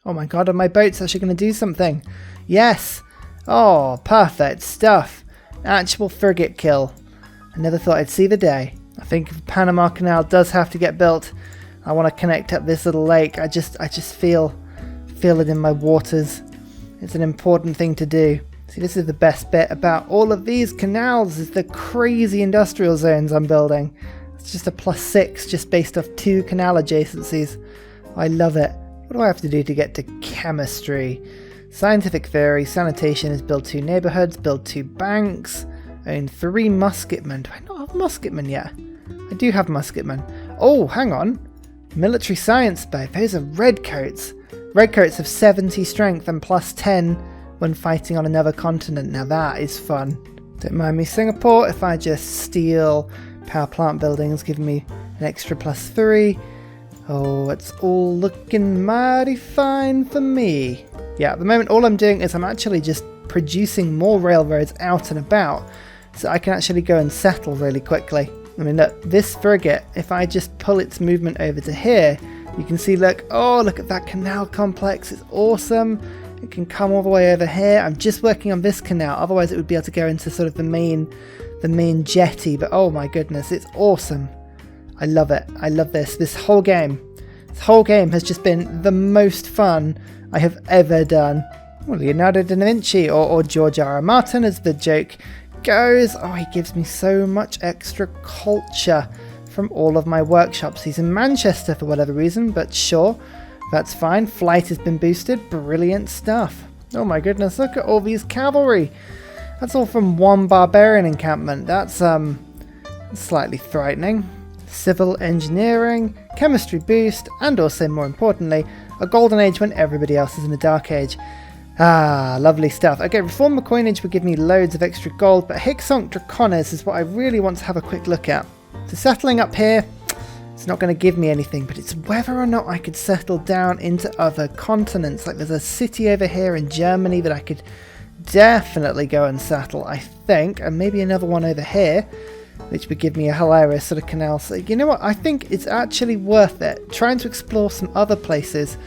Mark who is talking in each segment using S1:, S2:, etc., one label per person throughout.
S1: Oh my god, are my boats actually going to do something? Yes! Oh, perfect stuff. Actual frigate kill. I never thought I'd see the day. I think if the Panama Canal does have to get built, I want to connect up this little lake. I just feel it in my waters. It's an important thing to do. See, this is the best bit about all of these canals, is the crazy industrial zones I'm building. It's just a +6 just based off 2 canal adjacencies. I love it. What do I have to do to get to chemistry? Scientific theory, sanitation is build 2 neighbourhoods, build 2 banks, own 3 musketmen. Do I not have musketmen yet? I do have musketmen. Oh, hang on. Military science bay. Those are redcoats. Redcoats have 70 strength and +10 when fighting on another continent. Now that is fun. Don't mind me, Singapore. If I just steal power plant buildings, give me an extra +3. Oh, it's all looking mighty fine for me. Yeah, at the moment all I'm doing is I'm actually just producing more railroads out and about so I can actually go and settle really quickly. I mean, look, this frigate, if I just pull its movement over to here, you can see, look, oh, look at that canal complex. It's awesome. It can come all the way over here. I'm just working on this canal. Otherwise, it would be able to go into sort of the main jetty. But oh my goodness, it's awesome. I love it. I love this. This whole game has just been the most fun I have ever done. Well, Leonardo da Vinci or George R.R. Martin, as the joke goes. Oh, he gives me so much extra culture from all of my workshops. He's in Manchester for whatever reason, but sure, that's fine. Flight has been boosted. Brilliant stuff. Oh my goodness, look at all these cavalry. That's all from one barbarian encampment. That's slightly frightening. Civil engineering, chemistry boost, and also, more importantly, a golden age when everybody else is in a dark age. Ah, lovely stuff. Okay, reform the coinage would give me loads of extra gold, but Hicksonk Dracones is what I really want to have a quick look at. So settling up here, it's not going to give me anything, but it's whether or not I could settle down into other continents. Like there's a city over here in Germany that I could definitely go and settle, I think, and maybe another one over here, which would give me a hilarious sort of canal. So you know what, I think it's actually worth it trying to explore some other places.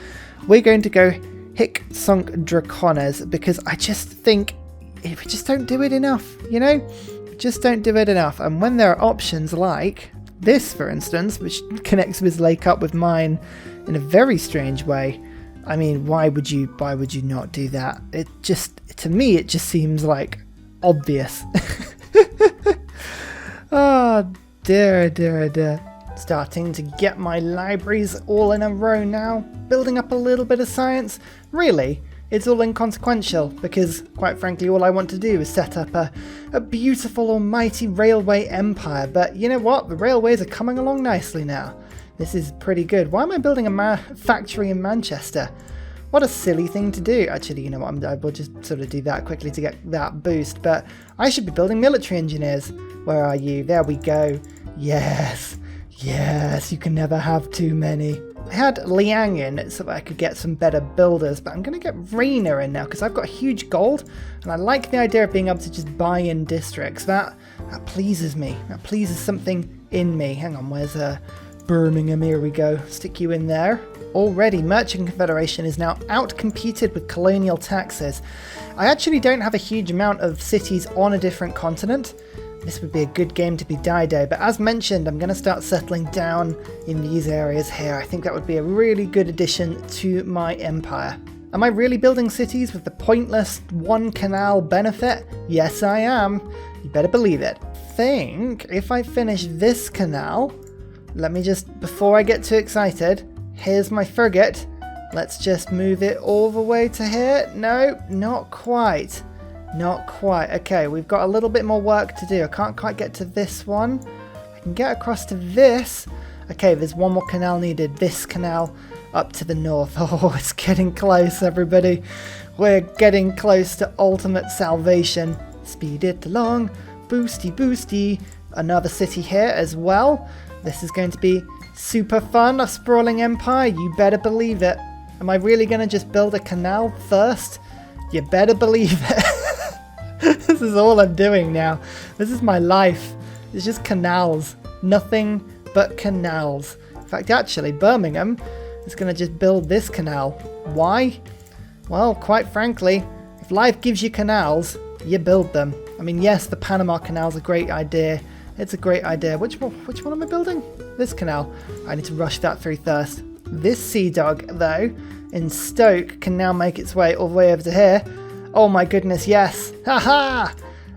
S1: We're going to go Hicksonk Dracones because I just think we just don't do it enough, you know? We just don't do it enough. And when there are options like this, for instance, which connects this lake up with mine in a very strange way, I mean, why would you not do that? It just, to me, it just seems like obvious. Oh, dear, dear, dear. Starting to get my libraries all in a row now. Building up a little bit of science. Really, it's all inconsequential because, quite frankly, all I want to do is set up a beautiful almighty railway empire. But you know what? The railways are coming along nicely now. This is pretty good. Why am I building a factory in Manchester? What a silly thing to do. Actually, you know what? I will just sort of do that quickly to get that boost. But I should be building military engineers. Where are you? There we go. Yes. Yes, you can never have too many. I had Liang in so that I could get some better builders, but I'm going to get Rainer in now because I've got huge gold and I like the idea of being able to just buy in districts. That pleases me. That pleases something in me. Hang on, where's Birmingham? Here we go. Stick you in there. Already, Merchant Confederation is now outcompeted with colonial taxes. I actually don't have a huge amount of cities on a different continent. This would be a good game to be Dido, but as mentioned, I'm going to start settling down in these areas here. I think that would be a really good addition to my empire. Am I really building cities with the pointless one canal benefit? Yes, I am. You better believe it. Think if I finish this canal, let me just, before I get too excited, here's my frigate. Let's just move it all the way to here. No, not quite. Not quite. Okay, we've got a little bit more work to do. I can't quite get to this one. I can get across to this. Okay, there's one more canal needed. This canal up to the north. Oh, it's getting close, everybody. We're getting close to ultimate salvation. Speed it along. Boosty, boosty. Another city here as well. This is going to be super fun. A sprawling empire. You better believe it. Am I really going to just build a canal first? You better believe it. This is all I'm doing now. This is my life. It's just canals. Nothing but canals. In fact, actually, Birmingham is going to just build this canal. Why? Well, quite frankly, if life gives you canals, you build them. I mean, yes, the Panama Canal's a great idea. It's a great idea. Which one am I building? This canal. I need to rush that through first. This sea dog, though, in Stoke, can now make its way all the way over to here. Oh my goodness, yes. Haha!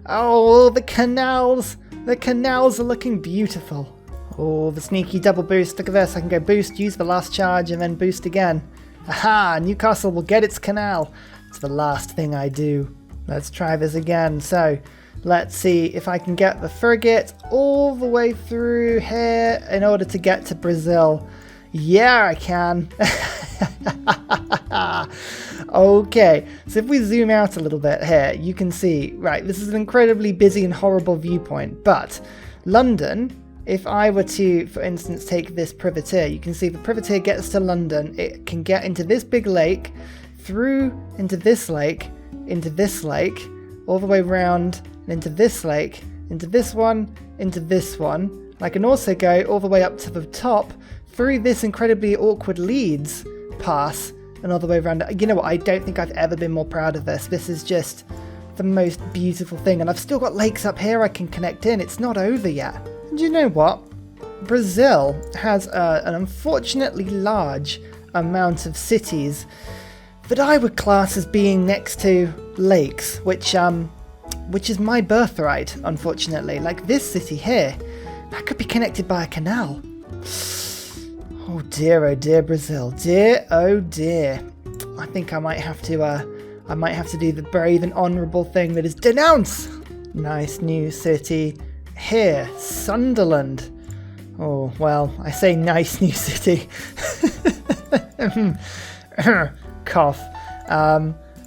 S1: Oh, the canals. The canals are looking beautiful. Oh, the sneaky double boost. Look at this. I can go boost, use the last charge, and then boost again. Aha! Newcastle will get its canal. It's the last thing I do. Let's try this again. So, let's see if I can get the frigate all the way through here in order to get to Brazil. Yeah, I can. Okay, so if we zoom out a little bit here, you can see, right, this is an incredibly busy and horrible viewpoint, but London, if I were to, for instance, take this privateer, you can see the privateer gets to London, it can get into this big lake, through into this lake, all the way around, and into this lake, into this one. I can also go all the way up to the top, through this incredibly awkward Leeds pass, and all the way around. You know what, I don't think I've ever been more proud of this. This is just the most beautiful thing, and I've still got lakes up here I can connect in. It's not over yet. And you know what? Brazil has an unfortunately large amount of cities that I would class as being next to lakes, which is my birthright, unfortunately. Like this city here, that could be connected by a canal. Oh dear, Brazil. Dear, oh dear. I think I might have to do the brave and honourable thing that is denounce. Nice new city here, Sunderland. Oh, well, I say nice new city. Cough.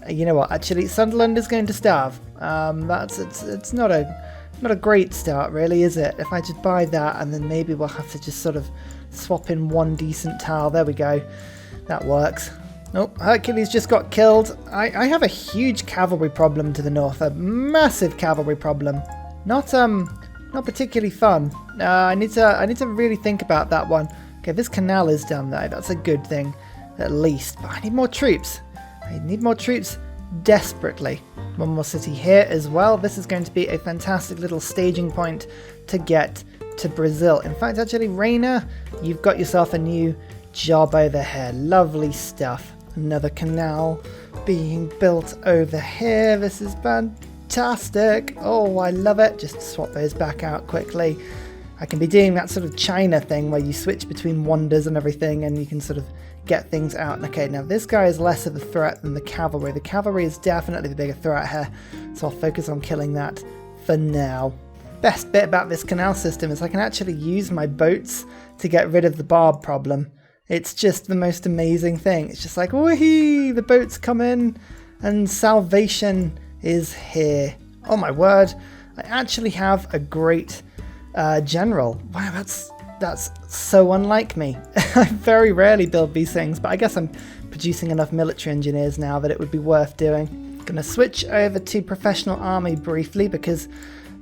S1: You know what? Actually, Sunderland is going to starve. It's not a great start, really, is it? If I just buy that, and then maybe we'll have to just sort of swap in one decent tile. There we go. That works. Nope, Hercules just got killed. I have a huge cavalry problem to the north. A massive cavalry problem. Not particularly fun. I need to really think about that one. Okay, this canal is done though. That's a good thing, at least. But I need more troops. I need more troops desperately. One more city here as well. This is going to be a fantastic little staging point to get to Brazil. In fact, actually, Rainer, you've got yourself a new job over here. Lovely stuff. Another canal being built over here. This is fantastic. Oh, I love it. Just swap those back out quickly. I can be doing that sort of China thing where you switch between wonders and everything, and you can sort of get things out. Okay, now this guy is less of a threat than the cavalry. The cavalry is definitely the bigger threat here, so I'll focus on killing that for now. Best bit about this canal system is I can actually use my boats to get rid of the barb problem. It's just the most amazing thing. It's just like, woohoo, the boats come in and salvation is here. Oh my word, I actually have a great general. Wow, that's so unlike me. I very rarely build these things, but I guess I'm producing enough military engineers now that it would be worth doing. Gonna switch over to professional army briefly because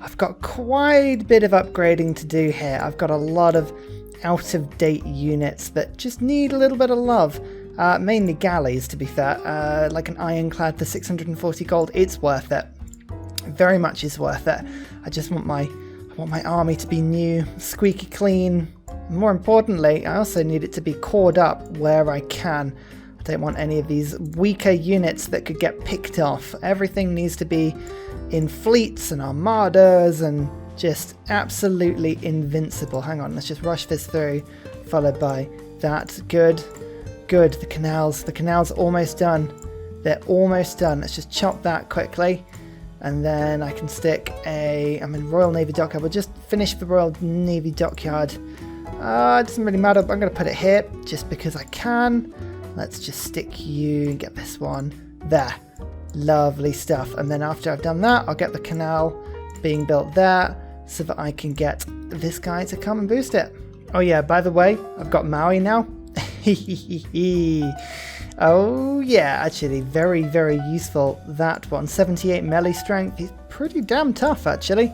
S1: I've got quite a bit of upgrading to do here. I've got a lot of out-of-date units that just need a little bit of love. Mainly galleys, to be fair. Like an ironclad for 640 gold. It's worth it. Very much is worth it. I just want my army to be new, squeaky clean. More importantly, I also need it to be cored up where I can. I don't want any of these weaker units that could get picked off. Everything needs to be in fleets and armadas and just absolutely invincible. Hang on, let's just rush this through, followed by that. Good. The canals almost done. They're almost done. Let's just chop that quickly. And then I can stick I'm in Royal Navy Dockyard. We'll just finish the Royal Navy Dockyard. It doesn't really matter, but I'm going to put it here just because I can. Let's just stick you and get this one there. Lovely stuff. And then after I've done that, I'll get the canal being built there so that I can get this guy to come and boost it. Oh yeah, by the way, I've got Maui now. Oh yeah, actually very, very useful, that one. 78 melee strength. He's pretty damn tough, actually.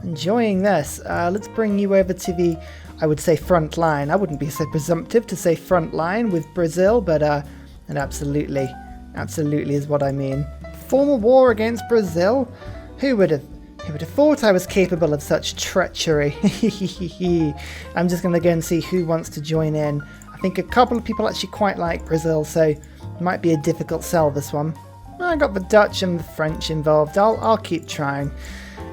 S1: Enjoying this. Let's bring you over to the, I would say, front line. I wouldn't be so presumptive to say front line with Brazil, but And absolutely is what I mean. Formal war against Brazil? Who would have thought I was capable of such treachery? I'm just going to go and see who wants to join in. I think a couple of people actually quite like Brazil, so it might be a difficult sell, this one. I got the Dutch and the French involved. I'll keep trying.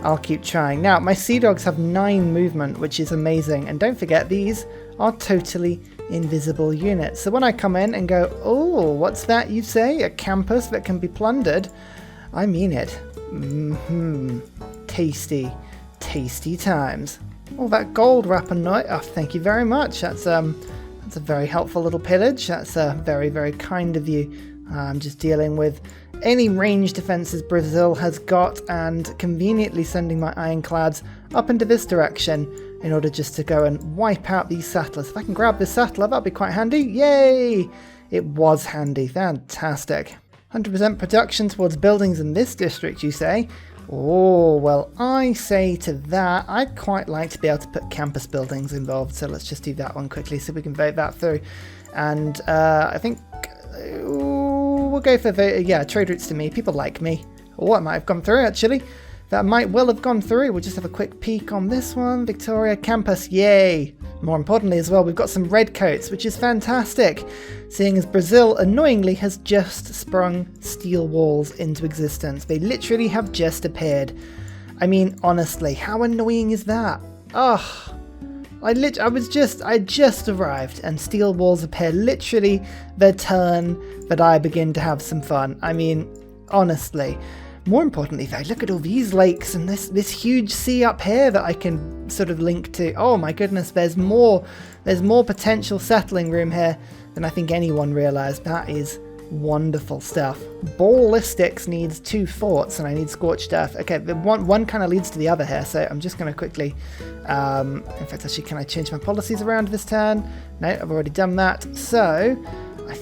S1: I'll keep trying. Now, my sea dogs have 9 movement, which is amazing. And don't forget, these are totally invisible units. So when I come in and go, oh, what's that you say? A campus that can be plundered? I mean it. Tasty, tasty times. Oh, that gold rapanoid. Oh, thank you very much. That's a very helpful little pillage. That's very, very kind of you. I'm just dealing with any range defenses Brazil has got and conveniently sending my ironclads up into this direction in order just to go and wipe out these settlers. If I can grab this settler, that'd be quite handy. Yay! It was handy. Fantastic. 100% production towards buildings in this district, you say? Oh, well, I say to that, I'd quite like to be able to put campus buildings involved, so let's just do that one quickly so we can vote that through. And I think we'll go for trade routes to me. People like me. Oh, it might have gone through, actually. That might well have gone through. We'll just have a quick peek on this one. Victoria Campus, yay! More importantly as well, we've got some redcoats, which is fantastic, seeing as Brazil, annoyingly, has just sprung steel walls into existence. They literally have just appeared. I mean, honestly, how annoying is that? Ugh. I just arrived and steel walls appear literally the turn that I begin to have some fun. I mean, honestly. More importantly though, look at all these lakes and this huge sea up here that I can sort of link to. Oh my goodness, there's more potential settling room here than I think anyone realised. That is wonderful stuff. Ballistics needs 2 forts and I need scorched earth. Okay, the one kind of leads to the other here, so I'm just going to quickly in fact, actually, can I change my policies around this turn? No, I've already done that. So I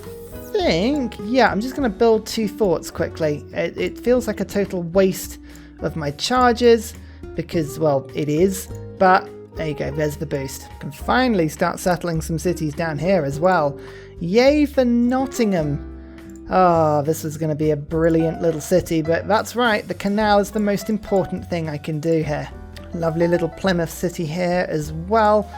S1: think, yeah, I'm just going to build 2 forts quickly. It feels like a total waste of my charges because, well, it is, but there you go, there's the boost. I can finally start settling some cities down here as well. Yay for Nottingham. Oh, this is going to be a brilliant little city, but that's right, the canal is the most important thing I can do here. Lovely little Plymouth city here as well.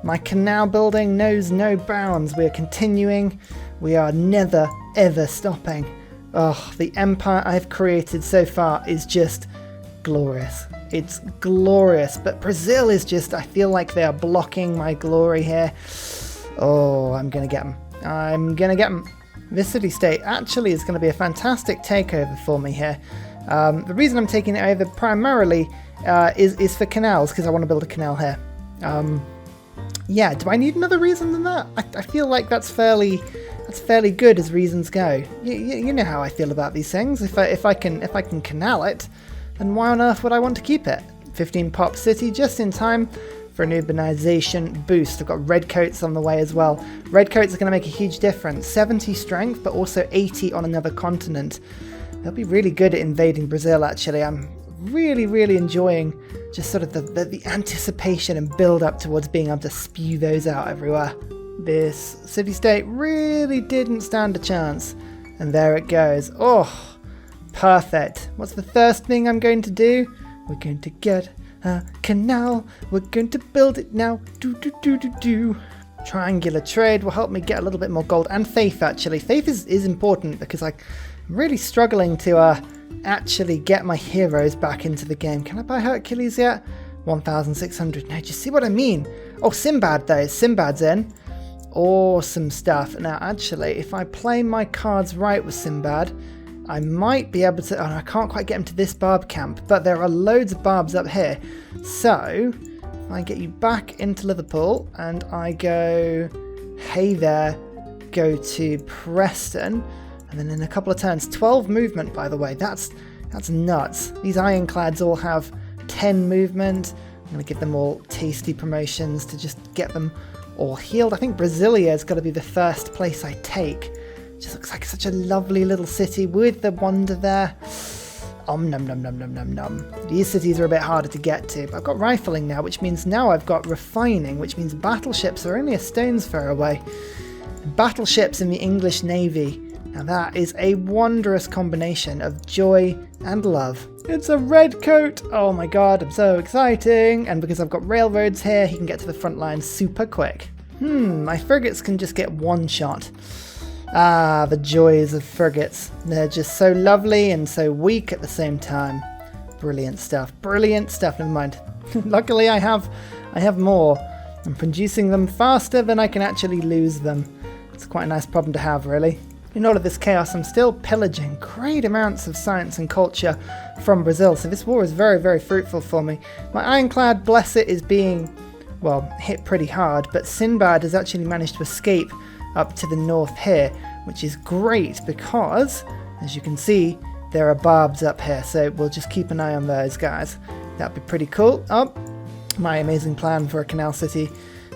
S1: My canal building knows no bounds. We are continuing. We are never, ever stopping. Oh, the empire I've created so far is just glorious. It's glorious. But Brazil is just, I feel like they are blocking my glory here. Oh, I'm going to get them. I'm going to get them. This city-state actually is going to be a fantastic takeover for me here. The reason I'm taking it over primarily is for canals, because I want to build a canal here. Yeah, do I need another reason than that? I feel like that's fairly good as reasons go. You know how I feel about these things. If I can canal it, then why on earth would I want to keep it? 15 pop city just in time for an urbanization boost. I've got redcoats on the way as well. Redcoats are going to make a huge difference. 70 strength, but also 80 on another continent. They'll be really good at invading Brazil, actually. I'm really, really enjoying just sort of the anticipation and build up towards being able to spew those out everywhere. This city-state really didn't stand a chance. And there it goes. Oh, perfect. What's the first thing I'm going to do? We're going to get a canal. We're going to build it now. Do. Triangular trade will help me get a little bit more gold. And faith, actually. Faith is important because I'm really struggling to actually get my heroes back into the game. Can I buy Hercules yet? 1,600. No, just see what I mean. Oh, Sinbad though. Sinbad's in. Awesome stuff. Now, actually, if I play my cards right with Sinbad, I might be able to... Oh, no, I can't quite get him to this barb camp, but there are loads of barbs up here. So, if I get you back into Liverpool, and I go... Hey there, go to Preston, and then in a couple of turns, 12 movement, by the way. That's nuts. These ironclads all have 10 movement. I'm going to give them all tasty promotions to just get them all healed. I think Brasilia is going to be the first place I take. Just looks like such a lovely little city with the wonder there. Nom nom nom nom nom nom. These cities are a bit harder to get to, but I've got rifling now, which means now I've got refining, which means battleships are only a stone's throw away. Battleships in the English Navy Now that is a wondrous combination of joy and love. It's a red coat! Oh my god, I'm so exciting! And because I've got railroads here, he can get to the front line super quick. My frigates can just get one shot. Ah, the joys of frigates. They're just so lovely and so weak at the same time. Brilliant stuff. Brilliant stuff. Never mind. Luckily I have more. I'm producing them faster than I can actually lose them. It's quite a nice problem to have, really. In all of this chaos, I'm still pillaging great amounts of science and culture from Brazil, so this war is very, very fruitful for me. My ironclad, bless it, is being, well, hit pretty hard, but Sinbad has actually managed to escape up to the north here, which is great because, as you can see, there are barbs up here, so we'll just keep an eye on those guys. That'd be pretty cool. Oh, my amazing plan for a canal city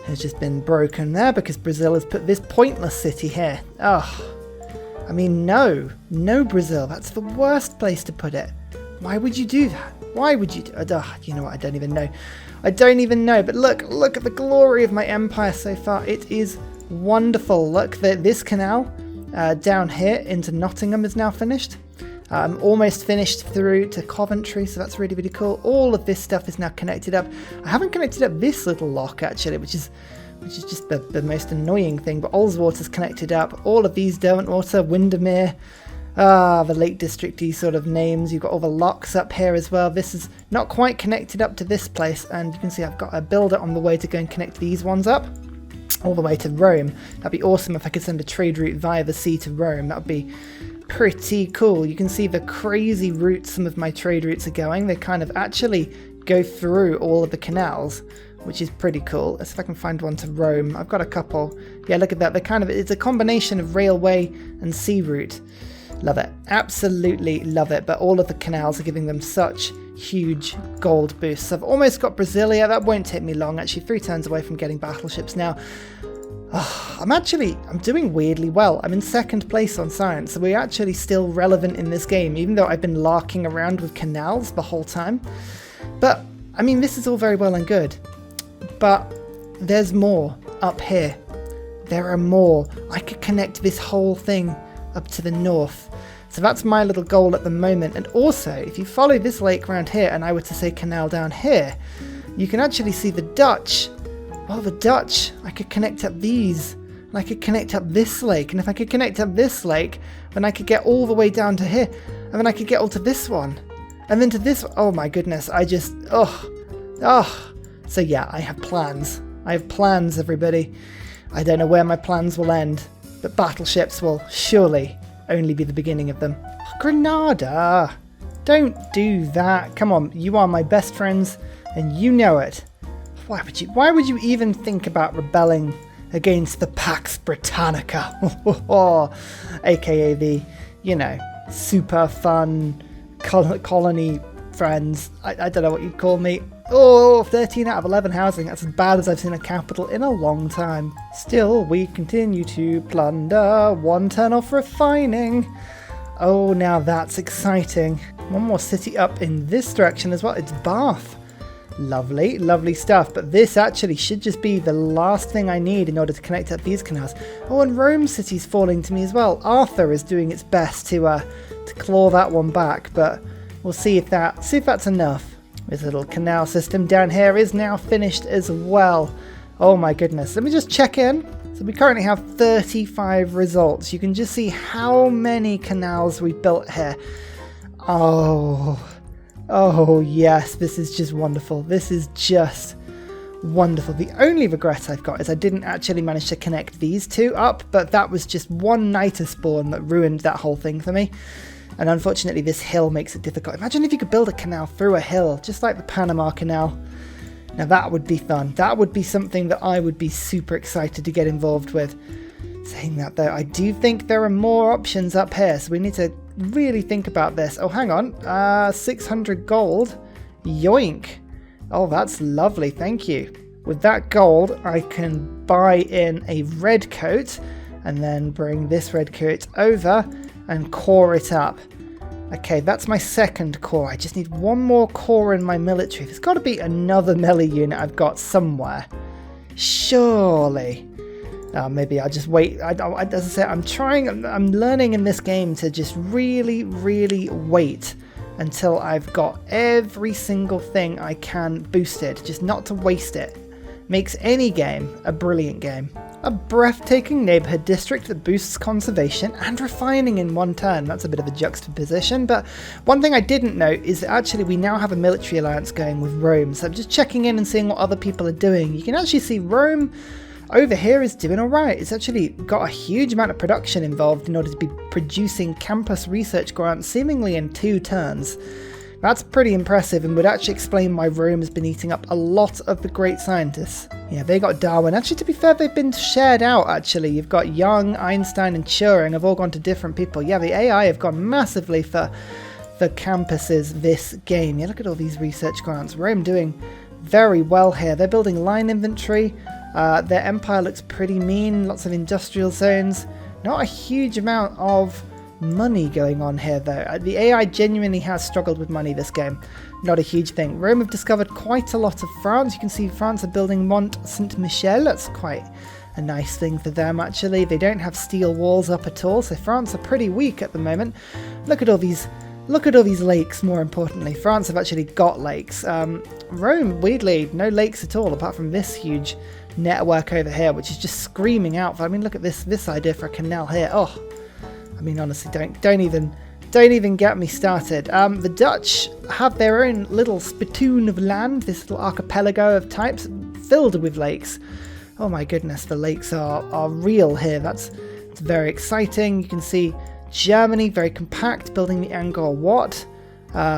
S1: has just been broken there because Brazil has put this pointless city here. Oh, I mean, no, Brazil, that's the worst place to put it. Why would you do that? Why would you do you know what, I don't even know. I don't even know, but look at the glory of my empire so far. It is wonderful. Look, this canal down here into Nottingham is now finished. I'm almost finished through to Coventry, so that's really, really cool. All of this stuff is now connected up. I haven't connected up this little lock, actually, which is just the most annoying thing, but Ullswater's connected up. All of these Derwentwater, Windermere, the Lake District-y sort of names. You've got all the locks up here as well. This is not quite connected up to this place, and you can see I've got a builder on the way to go and connect these ones up all the way to Rome. That'd be awesome if I could send a trade route via the sea to Rome. That would be pretty cool. You can see the crazy routes some of my trade routes are going. They kind of actually go through all of the canals, which is pretty cool. Let's see if I can find one to Rome. I've got a couple. Yeah, look at that. It's a combination of railway and sea route. Love it. Absolutely love it. But all of the canals are giving them such huge gold boosts. I've almost got Brasilia. That won't take me long. Actually, 3 turns away from getting battleships now. Oh, I'm doing weirdly well. I'm in 2nd place on science, so we're actually still relevant in this game, even though I've been larking around with canals the whole time. But, I mean, this is all very well and good. But there's more up here. There are more. I could connect this whole thing up to the north. So that's my little goal at the moment. And also, if you follow this lake around here and I were to say canal down here, you can actually see the Dutch. Well, the Dutch, I could connect up these. And I could connect up this lake. And if I could connect up this lake, then I could get all the way down to here. And then I could get all to this one. And then to this one. Oh my goodness, I just, So yeah, I have plans. I have plans, everybody. I don't know where my plans will end, but battleships will surely only be the beginning of them. Oh, Granada! Don't do that. Come on, you are my best friends, and you know it. Why would you even think about rebelling against the Pax Britannica? AKA the, super fun colony friends. I don't know what you'd call me. Oh, 13 out of 11 housing. That's as bad as I've seen a capital in a long time. Still, we continue to plunder. 1 turn off refining. Oh, now that's exciting. One more city up in this direction as well. It's Bath. Lovely, lovely stuff. But this actually should just be the last thing I need in order to connect up these canals. Oh, and Rome City's falling to me as well. Arthur is doing its best to claw that one back, but we'll see if that's enough. This little canal system down here is now finished as well. Oh my goodness. Let me just check in. So we currently have 35 results. You can just see how many canals we built here. Oh yes, this is just wonderful. This is just wonderful. The only regret I've got is I didn't actually manage to connect these two up, but that was just one niter spawn that ruined that whole thing for me. And unfortunately this hill makes it difficult. Imagine if you could build a canal through a hill, just like the Panama Canal. Now that would be fun. That would be something that I would be super excited to get involved with. Saying that though, I do think there are more options up here, so we need to really think about this. Oh, hang on. 600 gold. Yoink. Oh, that's lovely. Thank you. With that gold, I can buy in a red coat and then bring this red coat over and core it up. Okay, that's my 2nd core. I just need 1 more core in my military. There's got to be another melee unit I've got somewhere. Surely. Maybe I'll just wait. As I say, I'm learning in this game to just really, really wait until I've got every single thing I can boosted, just not to waste it. Makes any game a brilliant game. A breathtaking neighbourhood district that boosts conservation and refining in one turn. That's a bit of a juxtaposition, but one thing I didn't note is that actually we now have a military alliance going with Rome. So I'm just checking in and seeing what other people are doing. You can actually see Rome over here is doing alright. It's actually got a huge amount of production involved in order to be producing campus research grants seemingly in 2 turns. That's pretty impressive and would actually explain why Rome has been eating up a lot of the great scientists. Yeah, they got Darwin. Actually, to be fair, they've been shared out, actually. You've got Young, Einstein and Turing have all gone to different people. Yeah, the AI have gone massively for the campuses this game. Yeah, look at all these research grants. Rome doing very well here. They're building line inventory. Their empire looks pretty mean. Lots of industrial zones. Not a huge amount of money going on here though. The AI genuinely has struggled with money this game. Not a huge thing. Rome have discovered quite a lot of France. You can see France are building Mont Saint-Michel. That's quite a nice thing for them actually. They don't have steel walls up at all, so France are pretty weak at the moment. Look at all these lakes, more importantly. France have actually got lakes. Rome, weirdly, no lakes at all apart from this huge network over here, which is just screaming out for, I mean, look at this idea for a canal here. Oh, I mean, honestly, don't even get me started. The Dutch have their own little spittoon of land, this little archipelago of types filled with lakes. Oh my goodness, the lakes are real here. It's very exciting. You can see Germany, very compact, building the Angkor Wat.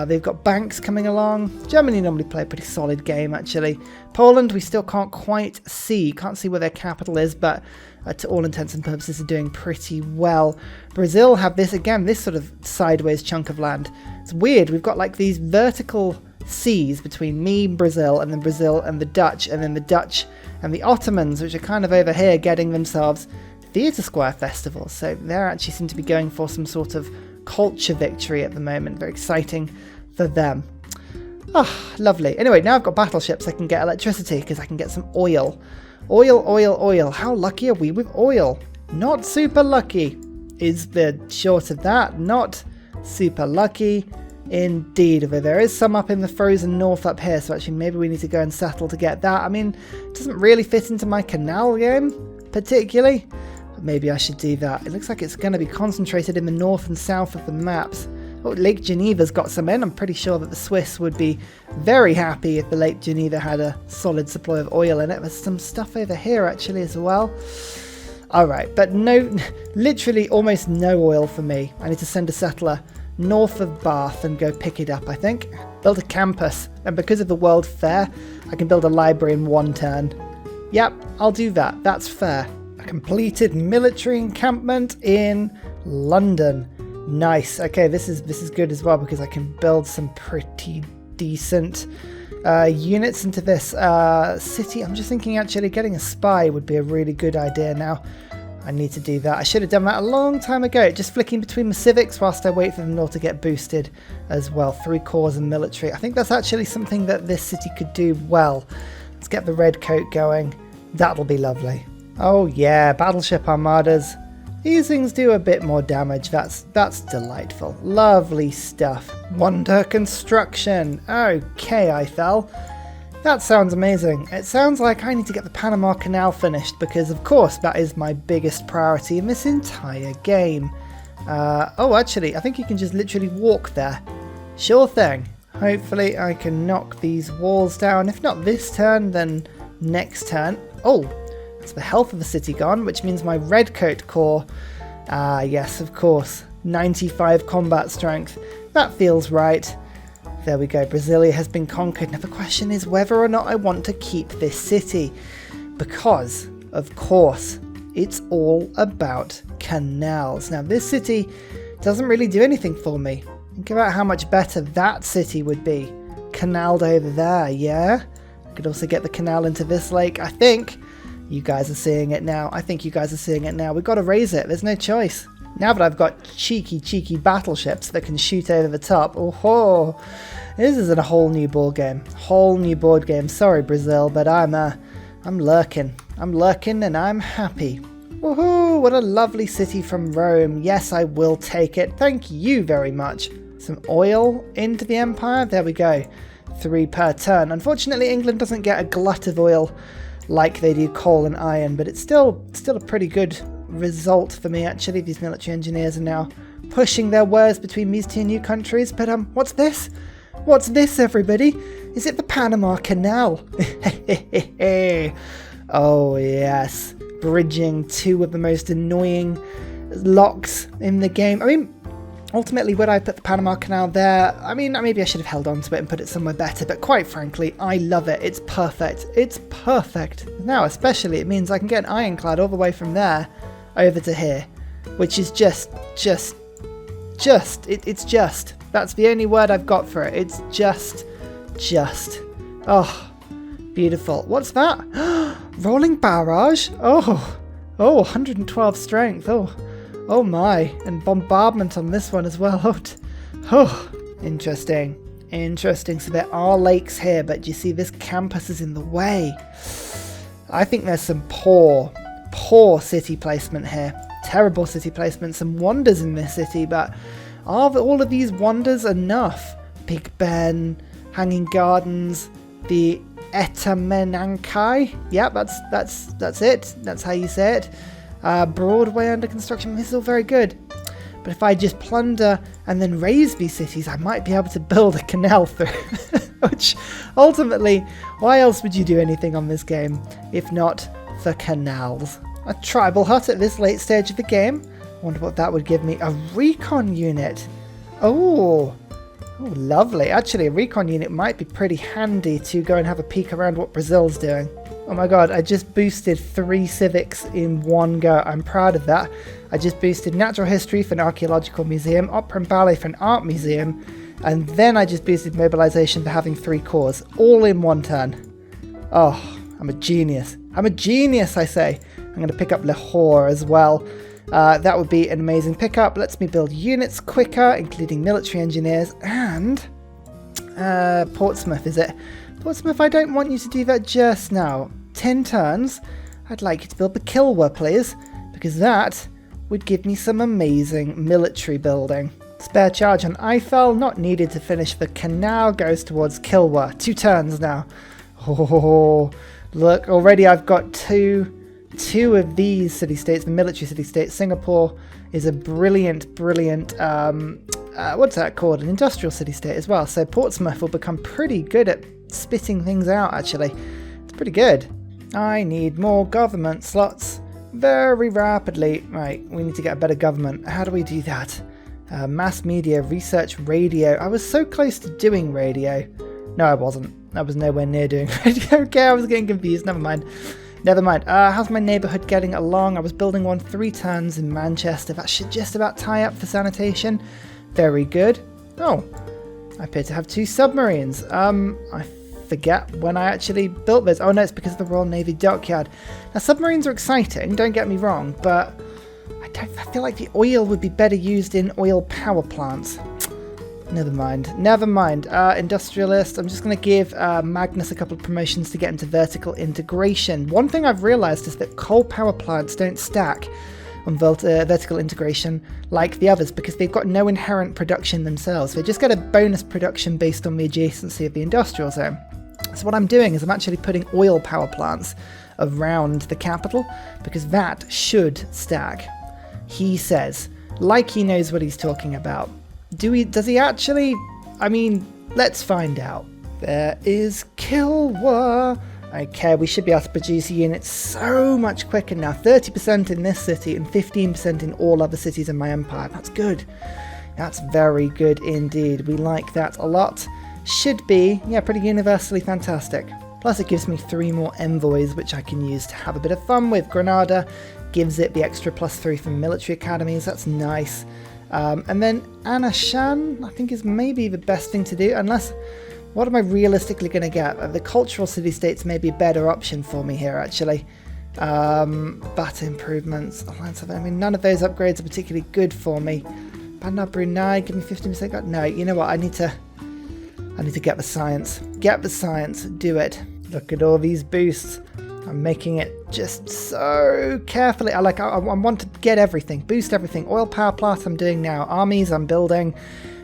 S1: They've got banks coming along. Germany normally play a pretty solid game, actually. Poland, we still can't see where their capital is, but to all intents and purposes are doing pretty well. Brazil have this sort of sideways chunk of land. It's weird, we've got like these vertical seas between me, Brazil, and then Brazil and the Dutch, and then the Dutch and the Ottomans, which are kind of over here getting themselves theatre square festivals. So they actually seem to be going for some sort of culture victory at the moment. Very exciting for them. Ah, lovely. Anyway, now I've got battleships, I can get electricity because I can get some oil. Oil. How lucky are we with oil? Not super lucky is the short of that. Not super lucky indeed. Although there is some up in the frozen north up here, so actually maybe we need to go and settle to get that. I mean, it doesn't really fit into my canal game particularly, but maybe I should do that. It looks like it's going to be concentrated in the north and south of the maps. Oh, Lake Geneva's got some in. I'm pretty sure that the Swiss would be very happy if the Lake Geneva had a solid supply of oil in it. There's some stuff over here actually as well. Alright, but no, literally almost no oil for me. I need to send a settler north of Bath and go pick it up, I think. Build a campus, and because of the World Fair, I can build a library in 1 turn. Yep, I'll do that. That's fair. A completed military encampment in London. Nice. Okay, this is good as well because I can build some pretty decent units into this city. I'm just thinking actually getting a spy would be a really good idea now. I need to do that. I should have done that a long time ago. Just flicking between the civics whilst I wait for them all to get boosted as well. 3 cores and military. I think that's actually something that this city could do well. Let's get the red coat going. That'll be lovely. Oh yeah, battleship armadas. These things do a bit more damage. That's delightful. Lovely stuff. Wonder construction. Okay, Eiffel. That sounds amazing. It sounds like I need to get the Panama Canal finished because, of course, that is my biggest priority in this entire game. Oh, actually, I think you can just literally walk there. Sure thing. Hopefully I can knock these walls down. If not this turn, then next turn. Oh, that's the health of the city gone, which means my Redcoat Corps. Yes, of course. 95 combat strength. That feels right. There we go. Brasilia has been conquered. Now the question is whether or not I want to keep this city. Because, of course, it's all about canals. Now this city doesn't really do anything for me. Think about how much better that city would be. Canaled over there, yeah? I could also get the canal into this lake. I think you guys are seeing it now. We've got to raise it. There's no choice. Now that I've got cheeky battleships that can shoot over the top. Oh, this is a whole new board game. Sorry, Brazil, but I'm lurking. I'm lurking and I'm happy. Woohoo! What a lovely city from Rome. Yes, I will take it. Thank you very much. Some oil into the empire. There we go. 3 per turn. Unfortunately, England doesn't get a glut of oil like they do coal and iron, but it's still a pretty good result for me, actually. These military engineers are now pushing their wares between these 2 new countries. But what's this? What's this, everybody? Is it the Panama Canal? Oh, yes. Bridging 2 of the most annoying locks in the game. I mean, ultimately, would I put the Panama Canal there? I mean, maybe I should have held on to it and put it somewhere better, but quite frankly, I love it. It's perfect. It's perfect. Now, especially, it means I can get an ironclad all the way from there over to here, which is it's just. That's the only word I've got for it. It's just. Oh, beautiful. What's that? Rolling barrage? Oh, 112 strength. Oh my, and bombardment on this one as well. Oh, interesting. So there are lakes here, but do you see this campus is in the way? I think there's some poor city placement here. Terrible city placement. Some wonders in this city, but are all of these wonders enough? Big Ben, Hanging Gardens, the Etamenankai. Yep, that's it. That's how you say it. Broadway under construction. This is all very good. But if I just plunder and then raise these cities, I might be able to build a canal through. Which, ultimately, why else would you do anything on this game if not for canals? A tribal hut at this late stage of the game. I wonder what that would give me. A recon unit. Oh, lovely. Actually, a recon unit might be pretty handy to go and have a peek around what Brazil's doing. Oh my god, I just boosted 3 civics in one go. I'm proud of that. I just boosted Natural History for an Archaeological Museum, Opera and Ballet for an Art Museum, and then I just boosted Mobilization for having 3 cores, all in one turn. Oh, I'm a genius. I say. I'm going to pick up Lahore as well. That would be an amazing pickup. Lets me build units quicker, including military engineers, and Portsmouth, is it? Portsmouth, I don't want you to do that just now. 10 turns. I'd like you to build the Kilwa, please, because that would give me some amazing military building. Spare charge on Eiffel, not needed to finish the canal, goes towards Kilwa. 2 turns now. Oh, look, already I've got two of these city-states, the military city-states. Singapore is a brilliant, what's that called? An industrial city-state as well. So Portsmouth will become pretty good at spitting things out, actually. It's pretty good. I need more government slots very rapidly. Right, we need to get a better government. How do we do that? Mass media, research, radio. I was so close to doing radio. No, I wasn't. I was nowhere near doing radio. Okay, I was getting confused. Never mind. How's my neighbourhood getting along? I was building 3 turns in Manchester. That should just about tie up for sanitation. Very good. Oh, I appear to have 2 submarines. I forget when I actually built this. Oh no, it's because of the Royal Navy Dockyard. Now, submarines are exciting, don't get me wrong, but I feel like the oil would be better used in oil power plants. Never mind. Industrialist. I'm just going to give Magnus a couple of promotions to get into vertical integration. One thing I've realised is that coal power plants don't stack on vertical integration like the others because they've got no inherent production themselves. They just get a bonus production based on the adjacency of the industrial zone. So what I'm doing is I'm actually putting oil power plants around the capital because that should stack. He says, like he knows what he's talking about. Does he actually? I mean, let's find out. There is Kilwa. Okay, we should be able to produce units so much quicker now. 30% in this city and 15% in all other cities in my empire. That's good. That's very good indeed. We like that a lot. Should be, yeah, pretty universally fantastic. Plus it gives me 3 more envoys, which I can use to have a bit of fun with. Granada gives it the extra +3 from military academies. That's nice. And then Anashan, I think, is maybe the best thing to do, unless, what am I realistically going to get? The cultural city-states may be a better option for me here, actually. Bat improvements, Alliance of, I mean, none of those upgrades are particularly good for me. Bandar Brunei, give me 15%. No, you know what, I need to get the science. Get the science, do it. Look at all these boosts. I'm making it just so carefully. I want to get everything, boost everything. Oil power plant I'm doing now. Armies I'm building.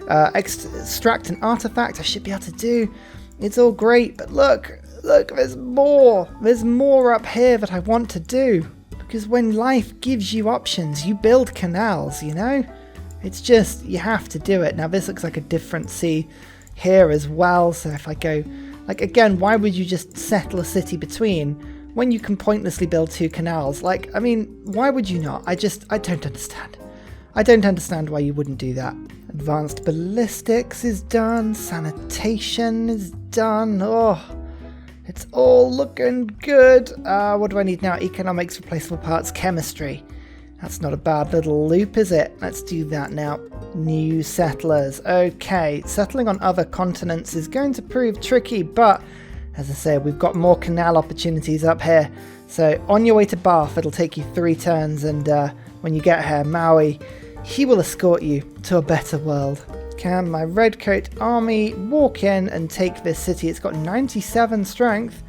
S1: Extract an artifact I should be able to do. It's all great, but look, there's more. There's more up here that I want to do. Because when life gives you options, you build canals, you know? It's just, you have to do it. Now this looks like a different sea here as well. So if I go, like, again, why would you just settle a city between when you can pointlessly build 2 canals? Like, I mean, why would you not? I don't understand. I don't understand why you wouldn't do that. Advanced ballistics is done. Sanitation is done. Oh, it's all looking good. What do I need now? Economics, replaceable parts, chemistry. That's not a bad little loop, is it? Let's do that now. New settlers. Okay, settling on other continents is going to prove tricky, but as I say, we've got more canal opportunities up here. So on your way to Bath, it'll take you 3 turns, and when you get here, Maui, he will escort you to a better world. Can my redcoat army walk in and take this city? It's got 97 strength.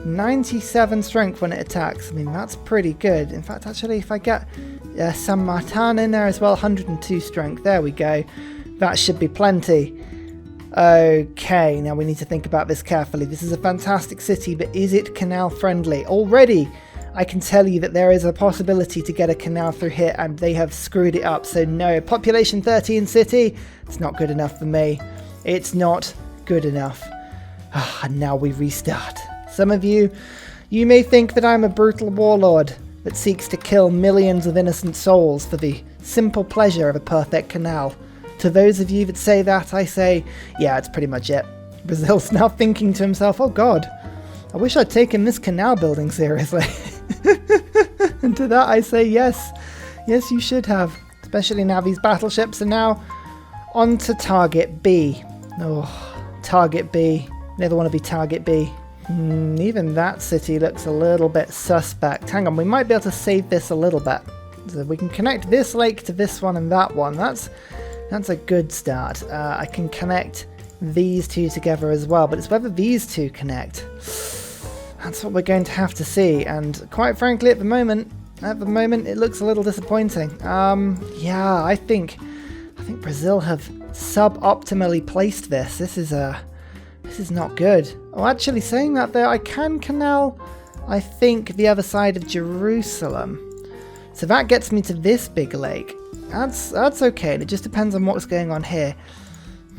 S1: 97 strength when it attacks. I mean, that's pretty good. In fact, actually, if I get San Martin in there as well, 102 strength. There we go. That should be plenty. Okay, now we need to think about this carefully. This is a fantastic city, but is it canal friendly? Already, I can tell you that there is a possibility to get a canal through here, and they have screwed it up. So no, population 13 city, it's not good enough for me. It's not good enough. And now we restart. Some of you may think that I'm a brutal warlord that seeks to kill millions of innocent souls for the simple pleasure of a perfect canal. To those of you that say that, I say, yeah, it's pretty much it. Brazil's now thinking to himself, oh god, I wish I'd taken this canal building seriously. And to that I say, yes, you should have. Especially now these battleships are now on to target B. Oh, target B. Never want to be target B. Even that city looks a little bit suspect. Hang on, we might be able to save this a little bit. So we can connect this lake to this one and that one. That's a good start. I can connect these 2 together as well, but it's whether these 2 connect. That's what we're going to have to see. And quite frankly, at the moment, it looks a little disappointing. Yeah, I think Brazil have suboptimally placed this. This is not good. Oh, actually, saying that there, I can canal, I think, the other side of Jerusalem. So that gets me to this big lake. That's okay, and it just depends on what's going on here.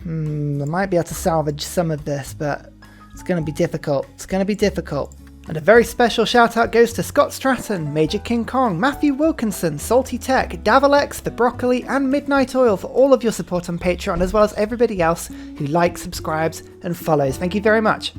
S1: I might be able to salvage some of this, but it's going to be difficult. It's going to be difficult. And a very special shout out goes to Scott Stratton, Major King Kong, Matthew Wilkinson, Salty Tech, Davalex, The Broccoli, and Midnight Oil for all of your support on Patreon, as well as everybody else who likes, subscribes, and follows. Thank you very much.